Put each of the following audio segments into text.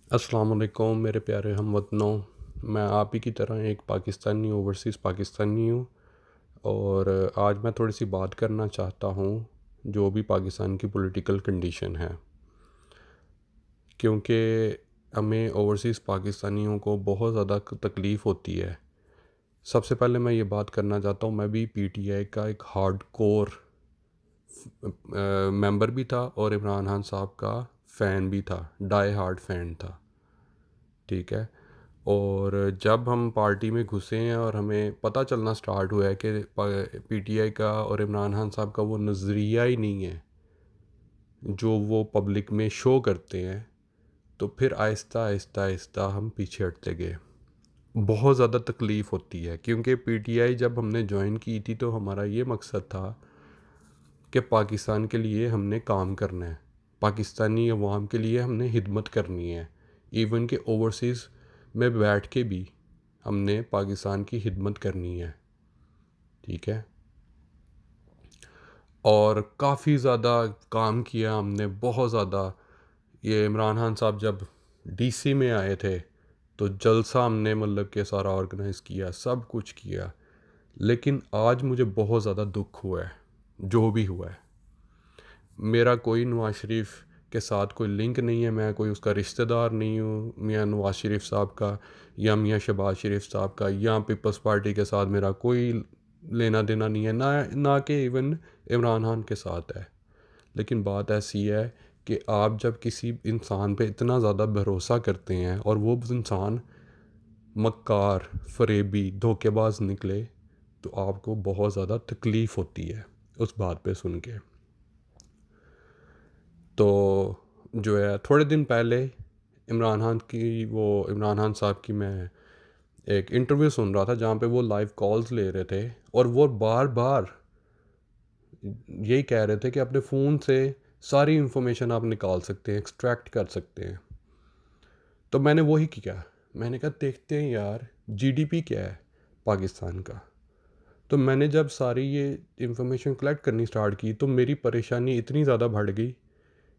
अस्सलाम वालेकुम मेरे प्यारे हमवतनों। मैं आप ही की तरह एक पाकिस्तानी ओवरसीज़ पाकिस्तानी हूँ और आज मैं थोड़ी सी बात करना चाहता हूँ जो भी पाकिस्तान की पॉलिटिकल कंडीशन है, क्योंकि हमें ओवरसीज़ पाकिस्तानियों को बहुत ज़्यादा तकलीफ़ होती है। सबसे पहले मैं ये बात करना चाहता हूँ, मैं भी पीटीआई का एक हार्ड कोर मेंबर भी था और इमरान खान साहब का फ़ैन भी था, डाई हार्ड फ़ैन था। ठीक है। और जब हम पार्टी में घुसे हैं और हमें पता चलना स्टार्ट हुआ है कि पीटीआई का और इमरान खान साहब का वो नज़रिया ही नहीं है जो वो पब्लिक में शो करते हैं, तो फिर आहिस्ता आहिस्ता आहिस्ता हम पीछे हटते गए। बहुत ज़्यादा तकलीफ़ होती है क्योंकि पीटीआई जब हमने ज्वाइन की थी तो हमारा ये मकसद था कि पाकिस्तान के लिए हमने काम करना है, पाकिस्तानी अवाम के लिए हमने हिदमत करनी है। इवन के ओवरसीज़ में बैठ के भी हमने पाकिस्तान की हिदमत करनी है। ठीक है। और काफ़ी ज़्यादा काम किया हमने, बहुत ज़्यादा। ये इमरान खान साहब जब डीसी में आए थे तो जलसा हमने मतलब कि सारा ऑर्गेनाइज़ किया, सब कुछ किया। लेकिन आज मुझे बहुत ज़्यादा दुख हुआ है जो भी हुआ है। मेरा कोई नवाज शरीफ के साथ कोई लिंक नहीं है, मैं कोई उसका रिश्तेदार नहीं हूँ मियाँ नवाज शरीफ साहब का या मियाँ शहबाज शरीफ साहब का, या पीपल्स पार्टी के साथ मेरा कोई लेना देना नहीं है, ना कि इवन इमरान खान के साथ है। लेकिन बात ऐसी है कि आप जब किसी इंसान पे इतना ज़्यादा भरोसा करते हैं और वो इंसान मक्कार, फरेबी, धोखेबाज निकले, तो आपको बहुत ज़्यादा तकलीफ़ होती है उस बात पे सुन के। तो जो है थोड़े दिन पहले इमरान खान साहब की मैं एक इंटरव्यू सुन रहा था जहाँ पे वो लाइव कॉल्स ले रहे थे और वो बार बार यही कह रहे थे कि अपने फ़ोन से सारी इन्फॉर्मेशन आप निकाल सकते हैं, एक्सट्रैक्ट कर सकते हैं। तो मैंने वही किया। मैंने कहा देखते हैं यार जीडीपी क्या है पाकिस्तान का। तो मैंने जब सारी ये इन्फॉर्मेशन कलेक्ट करनी स्टार्ट की तो मेरी परेशानी इतनी ज़्यादा बढ़ गई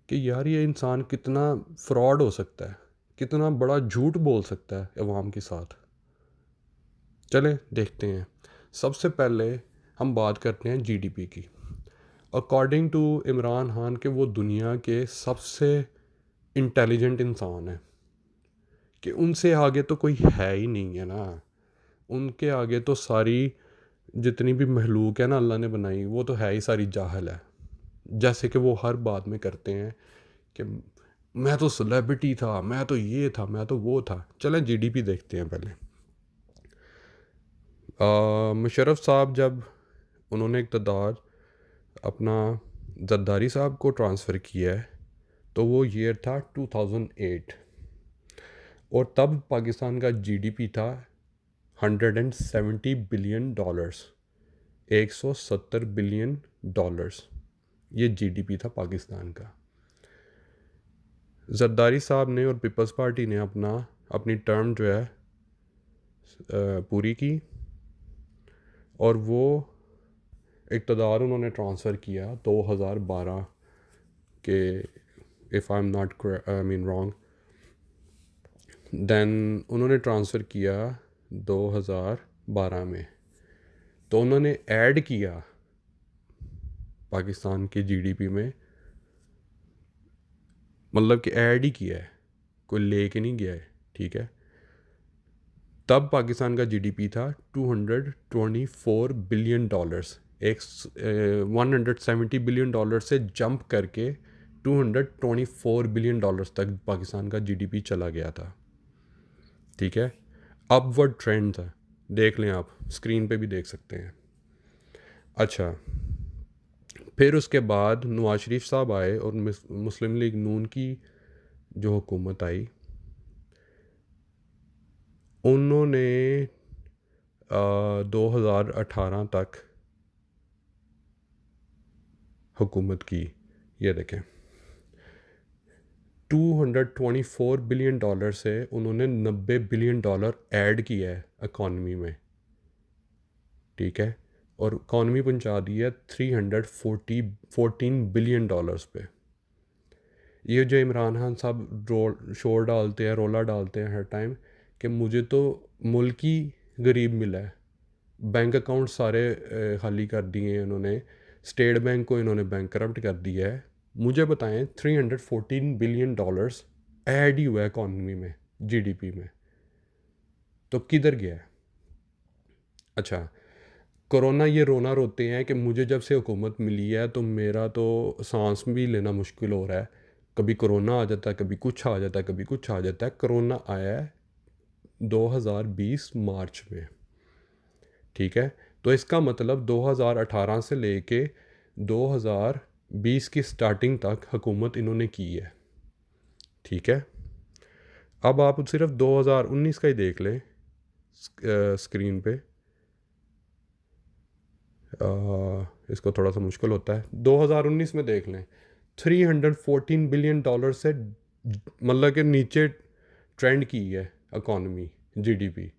कि यार ये इंसान कितना फ्रॉड हो सकता है, कितना बड़ा झूठ बोल सकता है अवाम के साथ। चलें देखते हैं। सबसे पहले हम बात करते हैं जीडीपी की। अकॉर्डिंग टू इमरान खान के वो दुनिया के सबसे इंटेलिजेंट इंसान है, कि उनसे आगे तो कोई है ही नहीं है ना। उनके आगे तो सारी जितनी भी महलूक है ना अल्लाह ने बनाई, वो तो है ही सारी जाहल है। जैसे कि वो हर बात में करते हैं कि मैं तो सेलिब्रिटी था, मैं तो ये था, मैं तो वो था। चलें जीडीपी देखते हैं पहले। मुशर्रफ साहब जब उन्होंने इक़्तिदार अपना जरदारी साहब को ट्रांसफ़र किया है तो वो ईयर था 2008 और तब पाकिस्तान का जीडीपी था 170 बिलियन डॉलर्स, 170 बिलियन डॉलर्स। ये जीडीपी था पाकिस्तान का। जरदारी साहब ने और पीपल्स पार्टी ने अपनी टर्म जो है पूरी की और वो इक़्तिदार उन्होंने ट्रांसफ़र किया 2012 के, if I am not I mean wrong, then उन्होंने ट्रांसफ़र किया 2012 में। तो उन्होंने ऐड किया पाकिस्तान की जीडीपी में, मतलब कि ऐड ही किया है, कोई ले के नहीं गया है। ठीक है। तब पाकिस्तान का जीडीपी था 224 बिलियन डॉलर्स, एक 170 बिलियन डॉलर से जंप करके 224 बिलियन डॉलर्स तक पाकिस्तान का जीडीपी चला गया था। ठीक है। अपवर्ड ट्रेंड था, देख लें आप, स्क्रीन पे भी देख सकते हैं। अच्छा, फिर उसके बाद नवाज शरीफ साहब आए और मुस्लिम लीग नून की जो हुकूमत आई, उन्होंने 2018 तक हुकूमत की। ये देखें 224 बिलियन डॉलर से उन्होंने 90 बिलियन डॉलर ऐड किया है इकॉनमी में। ठीक है। और इकॉनमी पहुंचा दी है 314 बिलियन डॉलर्स पे। ये जो इमरान खान साहब शोर डालते हैं, रोला डालते हैं हर टाइम कि मुझे तो मुल्क ही गरीब मिला है, बैंक अकाउंट सारे खाली कर दिए हैं इन्होंने, स्टेट बैंक को इन्होंने बैंक करप्ट कर दिया है। मुझे बताएं, $314 बिलियन ऐड ही हुआ है इकॉनमी में, जीडीपी में, तो किधर गया है? अच्छा, कोरोना ये रोना रोते हैं कि मुझे जब से हुकूमत मिली है तो मेरा तो सांस भी लेना मुश्किल हो रहा है, कभी कोरोना आ जाता है, कभी कुछ आ जाता है, कभी कुछ आ जाता है। कोरोना आया है 2020 मार्च में, ठीक है, तो इसका मतलब 2018 से लेके 2020 की स्टार्टिंग तक हुकूमत इन्होंने की है, ठीक है। अब आप सिर्फ 2019 का ही देख लें, स्क्रीन पे, इसको थोड़ा सा मुश्किल होता है, 2019 में देख लें, $314 बिलियन से मतलब कि नीचे ट्रेंड की है इकॉनमी, जीडीपी,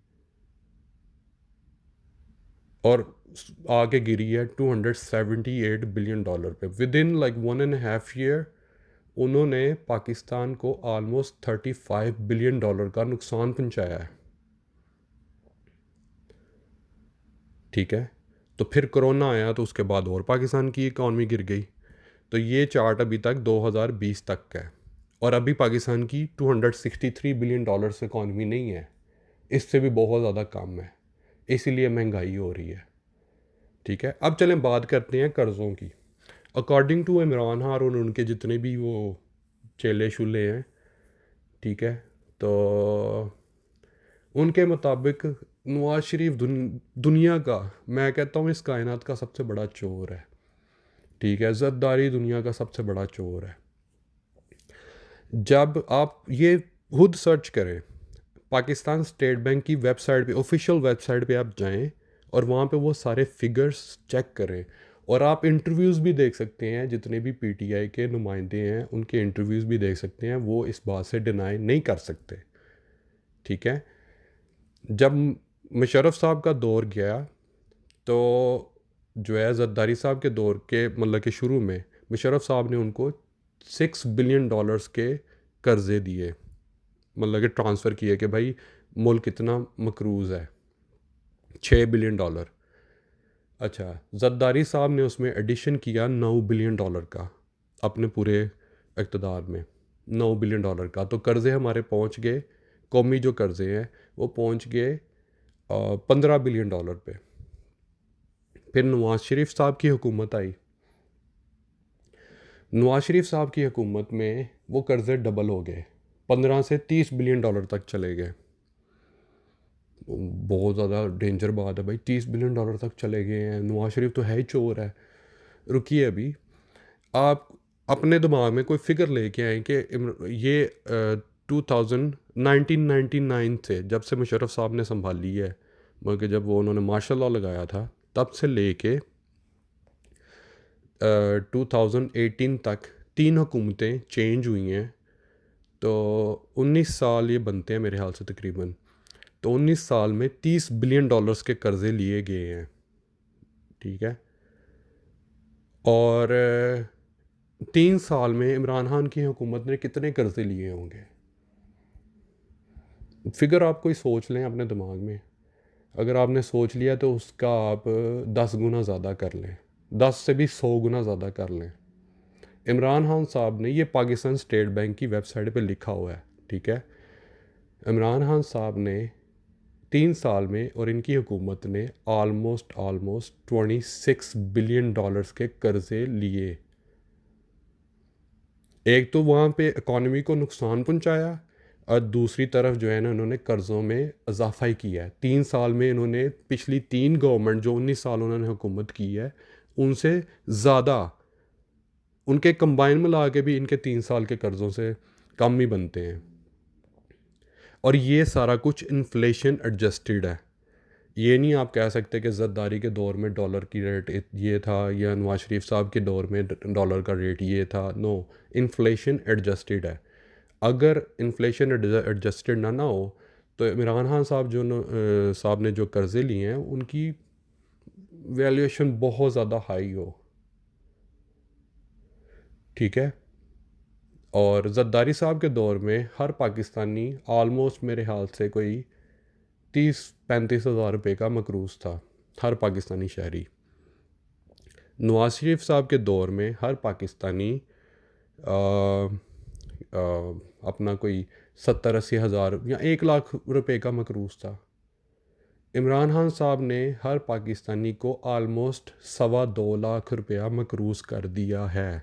और आगे गिरी है $278 बिलियन पे। विद इन लाइक 1.5 ईयर उन्होंने पाकिस्तान को ऑलमोस्ट $35 बिलियन का नुकसान पहुंचाया है, ठीक है। तो फिर कोरोना आया तो उसके बाद और पाकिस्तान की इकॉनमी गिर गई। तो ये चार्ट अभी तक 2020 तक का है, और अभी पाकिस्तान की $263 बिलियन से इकॉनमी नहीं है, इससे भी बहुत ज़्यादा कम है, इसीलिए महंगाई हो रही है, ठीक है। अब चलें बात करते हैं कर्ज़ों की। अकॉर्डिंग टू इमरान खान और उनके जितने भी वो चेले शुले हैं, ठीक है, तो उनके मुताबिक नवाज शरीफ दुनिया का, मैं कहता हूँ इस कायनात का सबसे बड़ा चोर है, ठीक है, ज़द्दारी दुनिया का सबसे बड़ा चोर है। जब आप ये खुद सर्च करें, पाकिस्तान स्टेट बैंक की वेबसाइट पे, ऑफिशियल वेबसाइट पे आप जाएं और वहाँ पे वो सारे फिगर्स चेक करें, और आप इंटरव्यूज़ भी देख सकते हैं, जितने भी पीटीआई के नुमाइंदे हैं उनके इंटरव्यूज़ भी देख सकते हैं, वो इस बात से डिनाई नहीं कर सकते, ठीक है। जब मुशर्रफ साहब का दौर गया तो जो है ज़रदारी साहब के दौर के मतलब के शुरू में मुशर्रफ साहब ने उनको $6 बिलियन के कर्ज़े दिए, मतलब कि ट्रांसफ़र किए कि भाई मुल्क इतना मकरूज़ है, $6 बिलियन। अच्छा, ज़रदारी साहब ने उसमें एडिशन किया $9 बिलियन का अपने पूरे इक़्तिदार में, $9 बिलियन का, तो कर्ज़े हमारे पहुंच गए, कौमी जो कर्ज़े हैं वो पहुंच गए $15 बिलियन पे। फिर नवाज शरीफ साहब की हुकूमत आई, नवाज शरीफ साहब की हुकूमत में वो कर्ज़े डबल हो गए, $15 से $30 बिलियन तक चले गए। बहुत ज़्यादा डेंजर बात है भाई, $30 बिलियन तक चले गए हैं, नवाज शरीफ तो है ही चोर है। रुकिए, अभी आप अपने दिमाग में कोई फिगर लेके आए कि ये 1999 से, जब से मुशर्रफ साहब ने संभाली है, बल्कि जब वो उन्होंने मार्शल लॉ लगाया था, तब से लेके 2018 तक 3 हुकूमतें चेंज हुई हैं, तो 19 साल ये बनते हैं मेरे ख्याल से तकरीबन, तो 19 साल में $30 बिलियन के कर्ज़े लिए गए हैं, ठीक है। और 3 साल में इमरान खान की हुकूमत ने कितने कर्ज़े लिए होंगे? फिगर आप कोई सोच लें अपने दिमाग में, अगर आपने सोच लिया तो उसका आप 10 गुना ज़्यादा कर लें, 10 से भी 100 गुना ज़्यादा कर लें। इमरान खान साहब ने, ये पाकिस्तान स्टेट बैंक की वेबसाइट पे लिखा हुआ है, ठीक है, इमरान खान साहब ने 3 साल में और इनकी हुकूमत ने ऑलमोस्ट 26 बिलियन डॉलर्स के कर्ज़े लिए। एक तो वहाँ पे इकॉनमी को नुकसान पहुँचाया, और दूसरी तरफ जो है ना, इन्होंने कर्ज़ों में इजाफा ही किया है। 3 साल में इन्होंने पिछली 3 गवर्नमेंट जो 19 साल उन्होंने हुकूमत की है उनसे ज़्यादा, उनके कंबाइन मिला के भी इनके 3 साल के कर्ज़ों से कम ही बनते हैं। और ये सारा कुछ इन्फ्लेशन एडजस्टेड है, ये नहीं आप कह सकते कि ज़रदारी के दौर में डॉलर की रेट ये था या नवाज शरीफ साहब के दौर में डॉलर का रेट ये था। नो, इन्फ्लेशन एडजस्टेड है। अगर इन्फ्लेशन एडजस्टेड ना हो तो इमरान खान साहब साहब ने जो कर्ज़े लिए हैं उनकी वैल्यूएशन बहुत ज़्यादा हाई हो, ठीक है। और ज़रदारी साहब के दौर में हर पाकिस्तानी आलमोस्ट मेरे ख्याल से कोई 30-35 हज़ार रुपये का मकरूज़ था, हर पाकिस्तानी शहरी। नवाज शरीफ साहब के दौर में हर पाकिस्तानी आ, आ, अपना कोई 70-80 हज़ार या 1 लाख रुपए का मकरूज़ था। इमरान खान साहब ने हर पाकिस्तानी को आलमोस्ट 2.25 लाख रुपया मकरूज़ कर दिया है।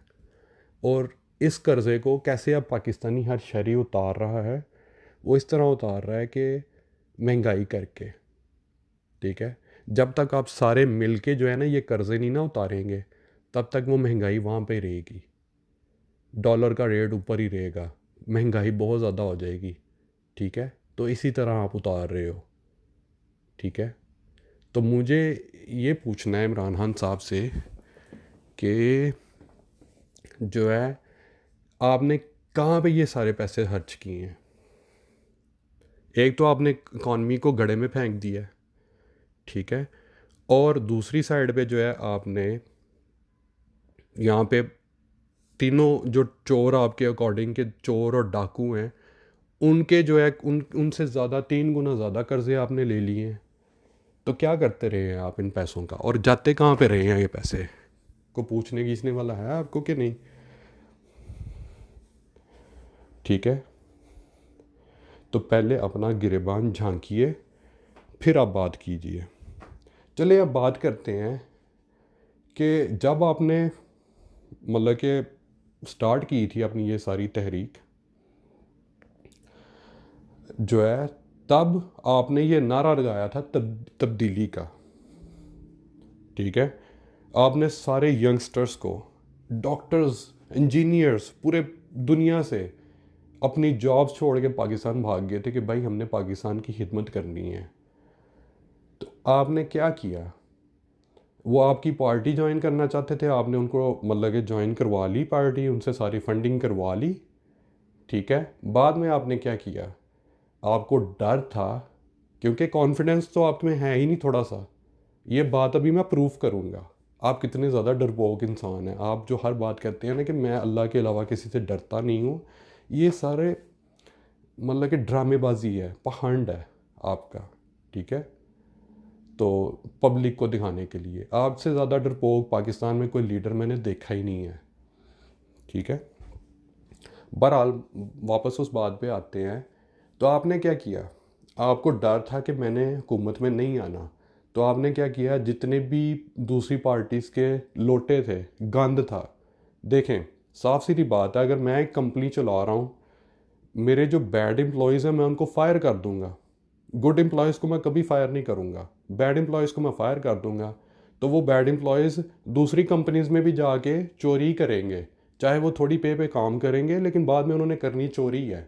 और इस कर्ज़े को कैसे अब पाकिस्तानी हर शहरी उतार रहा है? वो इस तरह उतार रहा है कि महंगाई करके, ठीक है। जब तक आप सारे मिल के जो है ना ये कर्ज़े नहीं ना उतारेंगे, तब तक वो महंगाई वहाँ पे रहेगी, डॉलर का रेट ऊपर ही रहेगा, महंगाई बहुत ज़्यादा हो जाएगी, ठीक है। तो इसी तरह आप उतार रहे हो, ठीक है। तो मुझे ये पूछना है इमरान खान साहब से कि जो है आपने कहाँ पे ये सारे पैसे खर्च किए हैं? एक तो आपने इकॉनमी को गड्ढे में फेंक दिया है, ठीक है। और दूसरी साइड पे जो है आपने यहाँ पे तीनों जो चोर आपके अकॉर्डिंग के चोर और डाकू हैं, उनके जो है उनसे ज़्यादा 3 गुना ज़्यादा कर्जे आपने ले लिए हैं। तो क्या करते रहे हैं आप इन पैसों का, और जाते कहाँ पे रहे हैं ये पैसे? को पूछने खींचने वाला है आपको कि नहीं? ठीक है। तो पहले अपना गिरेबान झांकिए, फिर आप बात कीजिए। चलिए अब बात करते हैं कि जब आपने मतलब कि स्टार्ट की थी अपनी ये सारी तहरीक जो है, तब आपने ये नारा लगाया था तब्दीली का, ठीक है। आपने सारे यंगस्टर्स को, डॉक्टर्स, इंजीनियर्स, पूरे दुनिया से अपनी जॉब्स छोड़ के पाकिस्तान भाग गए थे कि भाई हमने पाकिस्तान की खिदमत करनी है। तो आपने क्या किया? वो आपकी पार्टी ज्वाइन करना चाहते थे, आपने उनको मतलब कि ज्वाइन करवा ली पार्टी, उनसे सारी फंडिंग करवा ली, ठीक है। बाद में आपने क्या किया? आपको डर था, क्योंकि कॉन्फिडेंस तो आप में है ही नहीं थोड़ा सा। ये बात अभी मैं प्रूफ करूँगा आप कितने ज़्यादा डरपोक इंसान हैं। आप जो हर बात कहते हैं ना कि मैं अल्लाह के अलावा किसी से डरता नहीं हूँ, ये सारे मतलब कि ड्रामेबाजी है, पखंड है आपका, ठीक है। तो पब्लिक को दिखाने के लिए आपसे ज़्यादा डरपोक पाकिस्तान में कोई लीडर मैंने देखा ही नहीं है, ठीक है। बहरहाल वापस उस बात पे आते हैं। तो आपने क्या किया? आपको डर था कि मैंने हुकूमत में नहीं आना, तो आपने क्या किया? जितने भी दूसरी पार्टीज़ के लोटे थे, गंद था। देखें, साफ सीधी बात है, अगर मैं एक कंपनी चला रहा हूँ, मेरे जो बैड एम्प्लॉयज़ हैं मैं उनको फायर कर दूंगा, गुड एम्प्लॉयज़ को मैं कभी फायर नहीं करूँगा, बैड एम्प्लॉयज़ को मैं फायर कर दूंगा। तो वो बैड एम्प्लॉयज़ दूसरी कंपनीज़ में भी जाके चोरी करेंगे, चाहे वो थोड़ी पे काम करेंगे, लेकिन बाद में उन्होंने करनी चोरी है।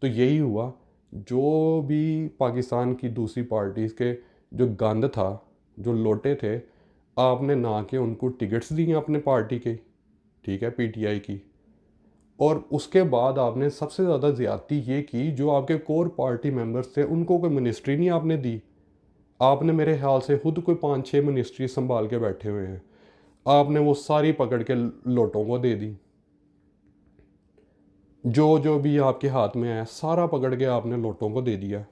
तो यही हुआ, जो भी पाकिस्तान की दूसरी पार्टीज़ के जो गंद था, जो लोटे थे, आपने ना के उनको टिकट्स दिए अपने पार्टी के, ठीक है, पीटीआई की। और उसके बाद आपने सबसे ज़्यादा ज़्यादती ये की, जो आपके कोर पार्टी मेंबर्स थे उनको कोई मिनिस्ट्री नहीं आपने दी। आपने मेरे ख्याल से खुद कोई 5-6 मिनिस्ट्री संभाल के बैठे हुए हैं, आपने वो सारी पकड़ के लोटों को दे दी। जो जो भी आपके हाथ में है सारा पकड़ के आपने लोटों को दे दिया।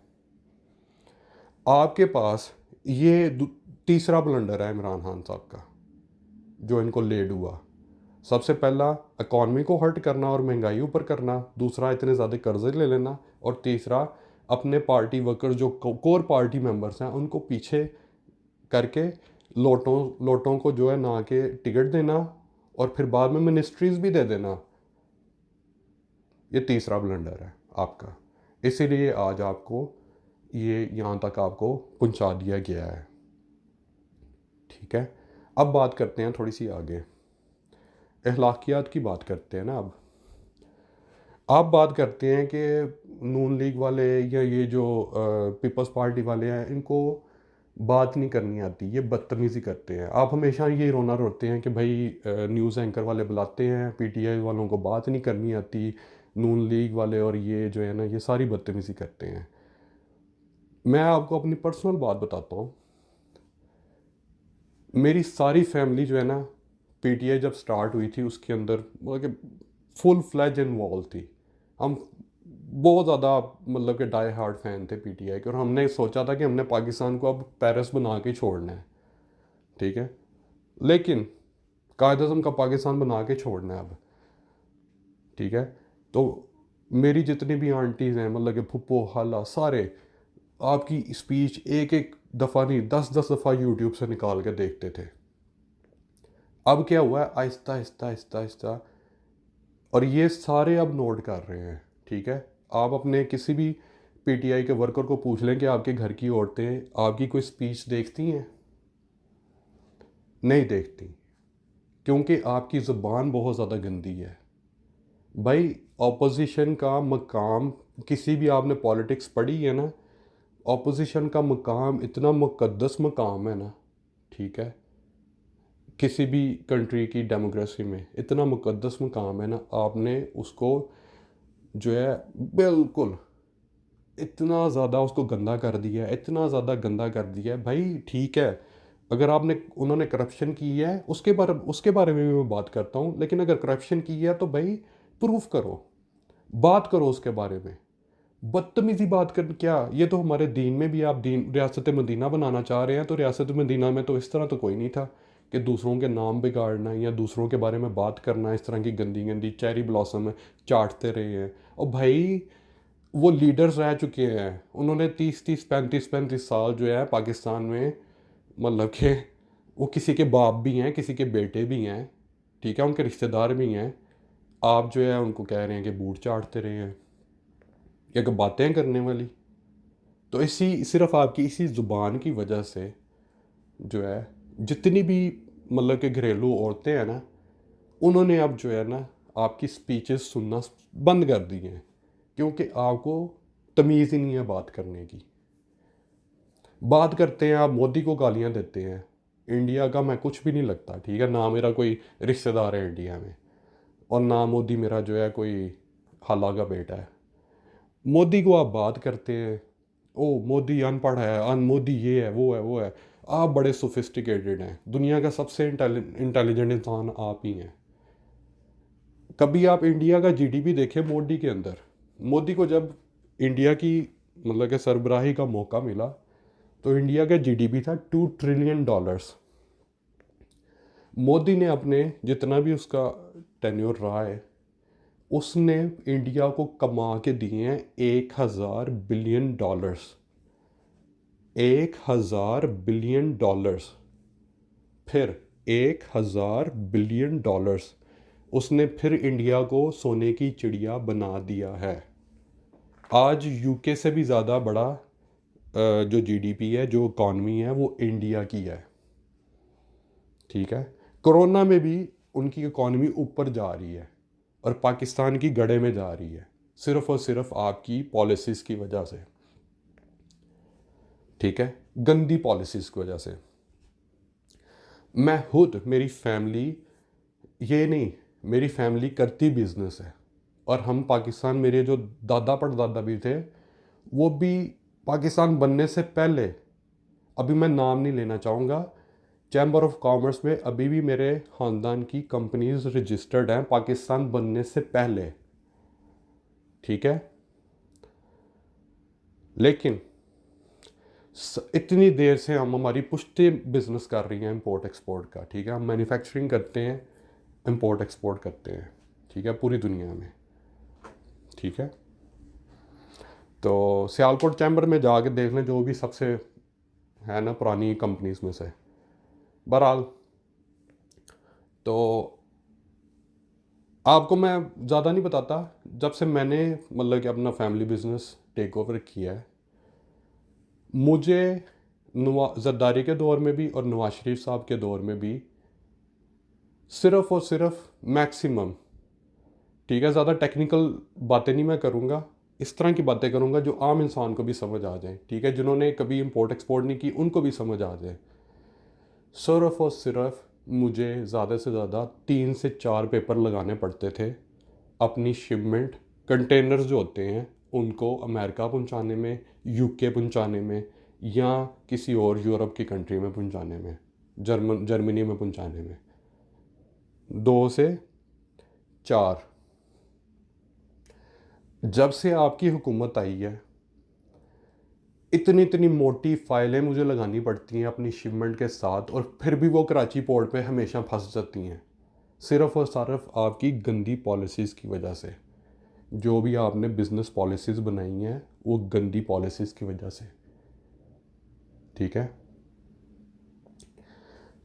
आपके पास ये तीसरा ब्लंडर है इमरान खान साहब का, जो इनको लेड हुआ। सबसे पहला इकॉनमी को हर्ट करना और महंगाई ऊपर करना, दूसरा इतने ज़्यादा कर्जे ले लेना, और तीसरा अपने पार्टी वर्कर जो कोर पार्टी मेंबर्स हैं उनको पीछे करके लोटों को जो है ना के टिकट देना, और फिर बाद में मिनिस्ट्रीज़ भी दे देना। ये तीसरा ब्लंडर है आपका, इसीलिए आज आपको ये यहाँ तक आपको पहुँचा दिया गया है, ठीक है। अब बात करते हैं थोड़ी सी आगे, अखलाकियात की बात करते हैं ना। अब आप बात करते हैं कि नून लीग वाले या ये जो पीपल्स पार्टी वाले हैं, इनको बात नहीं करनी आती, ये बदतमीज़ी करते हैं। आप हमेशा ये रोना रोते हैं कि भाई न्यूज़ एंकर वाले बुलाते हैं, पीटीआई वालों को बात नहीं करनी आती, नून लीग वाले और ये जो है ना ये सारी बदतमीज़ी करते हैं। मैं आपको अपनी पर्सनल बात बताता हूँ। मेरी सारी फैमिली जो है ना, पीटीआई जब स्टार्ट हुई थी उसके अंदर मतलब कि फुल फ्लैज इन्वॉल्व थी। हम बहुत ज़्यादा मतलब कि डाई हार्ड फैन थे पीटीआई के, और हमने सोचा था कि हमने पाकिस्तान को अब पेरिस बना के छोड़ना है, ठीक है। लेकिन कायद अज़म का पाकिस्तान बना के छोड़ना है अब, ठीक है। तो मेरी जितनी भी आंटीज़ हैं, मतलब कि फुप्पो खाला सारे आपकी स्पीच एक एक दफ़ा नहीं 10-10 दफ़ा यूट्यूब से निकाल के देखते थे। अब क्या हुआ है, आहिस्ता आहिस्ता आहिस्ता आहिस्ता, और ये सारे अब नोट कर रहे हैं, ठीक है। आप अपने किसी भी पीटीआई के वर्कर को पूछ लें कि आपके घर की औरतें आपकी कोई स्पीच देखती हैं? नहीं देखती, क्योंकि आपकी ज़ुबान बहुत ज़्यादा गंदी है भाई। ऑपोजिशन का मकाम, किसी भी आपने पॉलिटिक्स पढ़ी है ना, ऑपोजिशन का मकाम इतना मुक़द्दस मकाम है ना, ठीक है। किसी भी कंट्री की डेमोक्रेसी में इतना मुक़द्दस मकाम है ना, आपने उसको जो है बिल्कुल इतना ज़्यादा उसको गंदा कर दिया है, इतना ज़्यादा गंदा कर दिया है भाई। ठीक है, अगर आपने उन्होंने करप्शन की है उसके बारे में भी मैं बात करता हूँ, लेकिन अगर करप्शन की है तो भाई प्रूफ करो, बात करो उसके बारे में। बदतमीज़ी बात कर क्या, ये तो हमारे दीन में भी, आप दीन रियासत मदीना बनाना चाह रहे हैं, तो रियासत मदीना में तो इस तरह तो कोई नहीं था कि दूसरों के नाम बिगाड़ना या दूसरों के बारे में बात करना, इस तरह की गंदी गंदी चेरी ब्लॉसम चाटते रहे हैं। और भाई वो लीडर्स रह चुके हैं, उन्होंने 30-35 जो है पाकिस्तान में, मतलब कि वो किसी के बाप भी हैं, किसी के बेटे भी हैं, ठीक है, उनके रिश्तेदार भी हैं। आप जो है उनको कह रहे हैं कि बूट चाटते रहे हैं या कि बातें करने वाली। तो इसी सिर्फ आपकी इसी ज़ुबान की वजह से जो है जितनी भी मतलब कि घरेलू औरतें हैं ना, उन्होंने अब जो है ना आपकी स्पीचेस सुनना बंद कर दी हैं, क्योंकि आपको तमीज़ ही नहीं है बात करने की। बात करते हैं आप मोदी को गालियां देते हैं, इंडिया का मैं कुछ भी नहीं लगता, ठीक है, ना मेरा कोई रिश्तेदार है इंडिया में, और ना मोदी मेरा जो है कोई खाला का बेटा है। मोदी को आप बात करते हैं, ओ मोदी अनपढ़ है, मोदी ये है वो है वो है। आप बड़े सोफिस्टिकेटेड हैं, दुनिया का सबसे इंटेलिजेंट इंसान आप ही हैं। कभी आप इंडिया का जीडीपी देखें मोदी के अंदर, मोदी को जब इंडिया की मतलब कि सरबराही का मौका मिला तो इंडिया का जीडीपी था $2 ट्रिलियन। मोदी ने अपने जितना भी उसका टेन्योर रहा है, उसने इंडिया को कमा के दिए हैं $1,000 बिलियन। $1,000 बिलियन, फिर $1,000 बिलियन उसने फिर इंडिया को सोने की चिड़िया बना दिया है। आज यूके से भी ज़्यादा बड़ा जो जीडीपी है, जो इकॉनमी है, वो इंडिया की है, ठीक है। कोरोना में भी उनकी इकॉनमी ऊपर जा रही है और पाकिस्तान की गड़े में जा रही है, सिर्फ और सिर्फ आपकी पॉलिसीज़ की वजह से, ठीक है, गंदी पॉलिसीज़ की वजह से। मैं खुद, मेरी फैमिली, ये नहीं, मेरी फैमिली करती बिजनेस है, और हम पाकिस्तान, मेरे जो दादा परदादा भी थे वो भी पाकिस्तान बनने से पहले, अभी मैं नाम नहीं लेना चाहूँगा, चैम्बर ऑफ कॉमर्स में अभी भी मेरे ख़ानदान की कंपनीज रजिस्टर्ड हैं पाकिस्तान बनने से पहले, ठीक है। लेकिन इतनी देर से हम, हमारी पुश्ती बिजनेस कर रही है इंपोर्ट एक्सपोर्ट का, ठीक है, हम मैन्युफैक्चरिंग करते हैं, इंपोर्ट एक्सपोर्ट करते हैं, ठीक है, पूरी दुनिया में, ठीक है। तो सियालकोट चैम्बर में जाके देख लें, जो भी सबसे है ना पुरानी कंपनीज में से। बहरहाल, तो आपको मैं ज़्यादा नहीं बताता, जब से मैंने मतलब कि अपना फैमिली बिजनेस टेक ओवर किया है, मुझे जरदारी के दौर में भी और नवाज शरीफ साहब के दौर में भी सिर्फ और सिर्फ मैक्सिमम, ठीक है, ज़्यादा टेक्निकल बातें नहीं मैं करूँगा, इस तरह की बातें करूँगा जो आम इंसान को भी समझ आ जाए, ठीक है, जिन्होंने कभी इंपोर्ट एक्सपोर्ट नहीं की उनको भी समझ आ जाए। सिर्फ और सिर्फ मुझे ज़्यादा से ज़्यादा 3 से 4 पेपर लगाने पड़ते थे अपनी शिपमेंट, कंटेनर्स जो होते हैं उनको अमेरिका पहुंचाने में, यूके पहुंचाने में, या किसी और यूरोप की कंट्री में पहुंचाने में, जर्मनी में पहुंचाने में। 2 से 4, जब से आपकी हुकूमत आई है, इतनी इतनी मोटी फाइलें मुझे लगानी पड़ती हैं अपनी शिपमेंट के साथ, और फिर भी वो कराची पोर्ट पे हमेशा फंस जाती हैं, सिर्फ़ और सिर्फ आपकी गंदी पॉलिसीज़ की वजह से। जो भी आपने बिज़नेस पॉलिसीज़ बनाई हैं वो गंदी पॉलिसीज़ की वजह से, ठीक है।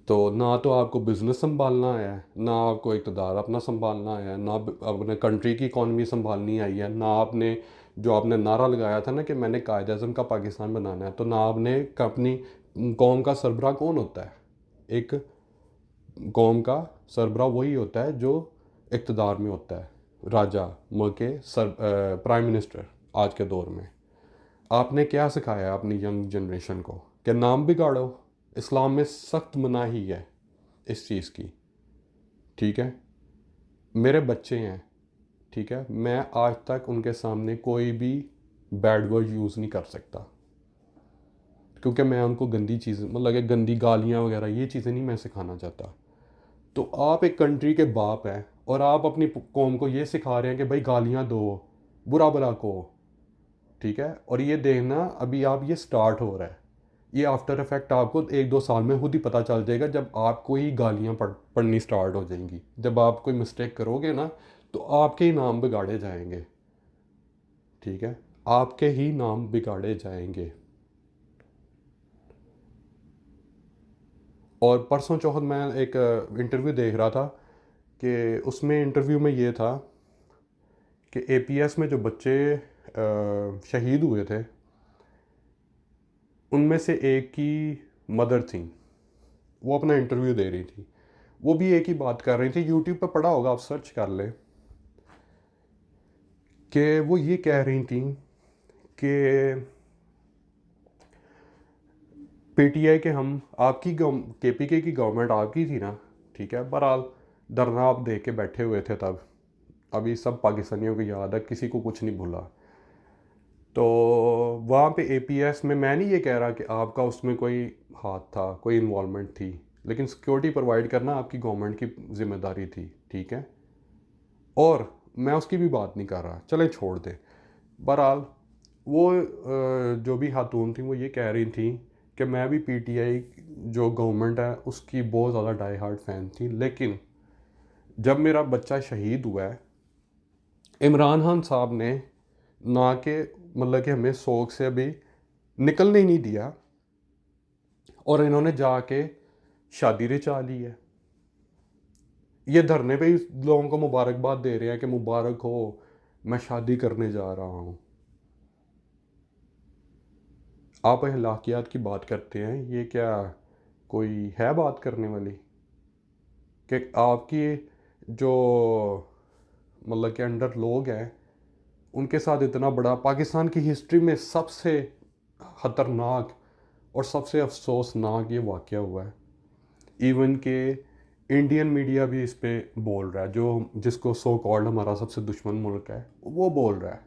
तो ना तो आपको बिज़नेस संभालना है, ना आपको इक़्तिदार अपना संभालना है, ना अपने कंट्री की इकॉनमी संभालनी आई है, ना आपने जो आपने नारा लगाया था ना कि मैंने कायद-ए-आज़म का पाकिस्तान बनाना है, तो ना आपने अपनी कौम का सरबराह कौन होता है? एक कौम का सरबराह वही होता है जो इक़्तिदार में होता है, राजा, मुल्क के प्राइम मिनिस्टर। आज के दौर में आपने क्या सिखाया अपनी यंग जनरेशन को कि नाम बिगाड़ो? इस्लाम में सख्त मनाही है इस चीज़ की, ठीक है। मेरे बच्चे हैं, ठीक है, मैं आज तक उनके सामने कोई भी बैड वर्ड यूज़ नहीं कर सकता, क्योंकि मैं उनको गंदी चीज़, मतलब कि गंदी गालियाँ वगैरह ये चीज़ें नहीं मैं सिखाना चाहता। तो आप एक कंट्री के बाप हैं और आप अपनी कौम को ये सिखा रहे हैं कि भाई गालियाँ दो, बुरा भला कहो, ठीक है। और ये देखना अभी आप ये स्टार्ट हो रहा है, ये आफ्टर इफेक्ट आपको 1-2 साल में खुद ही पता चल जाएगा, जब आपको ही गालियाँ पढ़नी स्टार्ट हो जाएंगी। जब आप कोई मिस्टेक करोगे ना, तो आपके ही नाम बिगाड़े जाएंगे, ठीक है, आपके ही नाम बिगाड़े जाएंगे। और परसों चौथ मैं एक इंटरव्यू देख रहा था कि उसमें इंटरव्यू में ये था कि एपीएस में जो बच्चे शहीद हुए थे, उनमें से एक की मदर थी, वो अपना इंटरव्यू दे रही थी। वो भी एक ही बात कर रही थी, यूट्यूब पर पड़ा होगा, आप सर्च कर लें, कि वो ये कह रही थी कि पीटीआई के हम आपकी केपीके की गवर्नमेंट आपकी थी ना, ठीक है, बहरहाल धरना आप दे के बैठे हुए थे तब, अभी सब पाकिस्तानियों को याद है, किसी को कुछ नहीं भूला। तो वहाँ पे एपीएस में मैं नहीं ये कह रहा कि आपका उसमें कोई हाथ था, कोई इन्वॉल्वमेंट थी, लेकिन सिक्योरिटी प्रोवाइड करना आपकी गवर्नमेंट की जिम्मेदारी थी, ठीक है। और मैं उसकी भी बात नहीं कर रहा, चलें छोड़ दें। बहरहाल वो जो भी खातून थी वो ये कह रही थी कि मैं भी पीटीआई जो गवर्नमेंट है उसकी बहुत ज़्यादा डाई हार्ड फ़ैन थी, लेकिन जब मेरा बच्चा शहीद हुआ है, इमरान खान साहब ने ना के मतलब कि हमें शौक से अभी निकलने ही नहीं दिया, और इन्होंने जाके शादी रचा ली है। ये धरने पे ही लोगों को मुबारकबाद दे रहे हैं कि मुबारक हो, मैं शादी करने जा रहा हूँ। आप अखलाकियात की बात करते हैं, ये क्या कोई है बात करने वाली? कि आपकी जो मतलब के अंडर लोग हैं उनके साथ इतना बड़ा पाकिस्तान की हिस्ट्री में सबसे ख़तरनाक और सबसे अफसोसनाक ये वाक़या हुआ है। इवन के इंडियन मीडिया भी इस पे बोल रहा है, जो जिसको सो कॉल्ड हमारा सबसे दुश्मन मुल्क है वो बोल रहा है,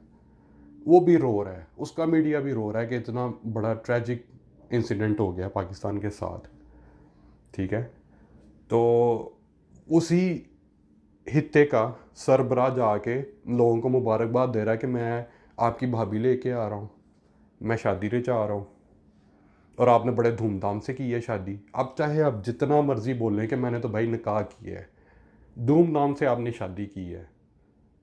वो भी रो रहा है, उसका मीडिया भी रो रहा है कि इतना बड़ा ट्रेजिक इंसिडेंट हो गया पाकिस्तान के साथ, ठीक है। तो उसी हित्ते का सरबराह जाके लोगों को मुबारकबाद दे रहा है कि मैं आपकी भाभी लेके आ रहा हूँ, मैं शादी रचा आ रहा हूँ, और आपने बड़े धूमधाम से की है शादी। अब चाहे आप जितना मर्जी बोलें कि मैंने तो भाई निकाह किया है, धूमधाम से आपने शादी की है।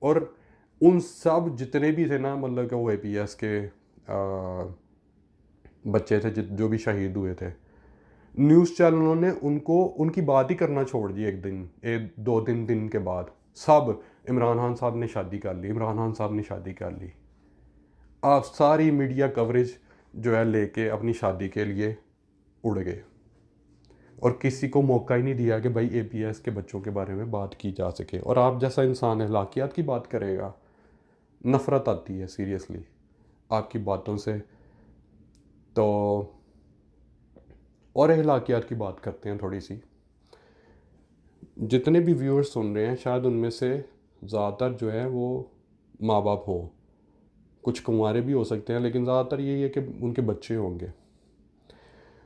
और उन सब जितने भी थे ना, मतलब कि वो एपीएस के बच्चे थे जो भी शहीद हुए थे, न्यूज़ चैनलों ने उनको उनकी बात ही करना छोड़ दी। एक दिन, एक 2-3 दिन के बाद सब इमरान खान साहब ने शादी कर ली, इमरान खान साहब ने शादी कर ली। आप सारी मीडिया कवरेज जो है लेके अपनी शादी के लिए उड़ गए, और किसी को मौका ही नहीं दिया कि भाई एपीएस के बच्चों के बारे में बात की जा सके। और आप जैसा इंसान अखलाकियात की बात करेगा, नफ़रत आती है सीरियसली आपकी बातों से। तो और अखलाकियात की बात करते हैं थोड़ी सी। जितने भी व्यूअर्स सुन रहे हैं शायद उनमें से ज़्यादातर जो है वो माँ बाप हों, कुछ कुंवारे भी हो सकते हैं, लेकिन ज़्यादातर यही है कि उनके बच्चे होंगे।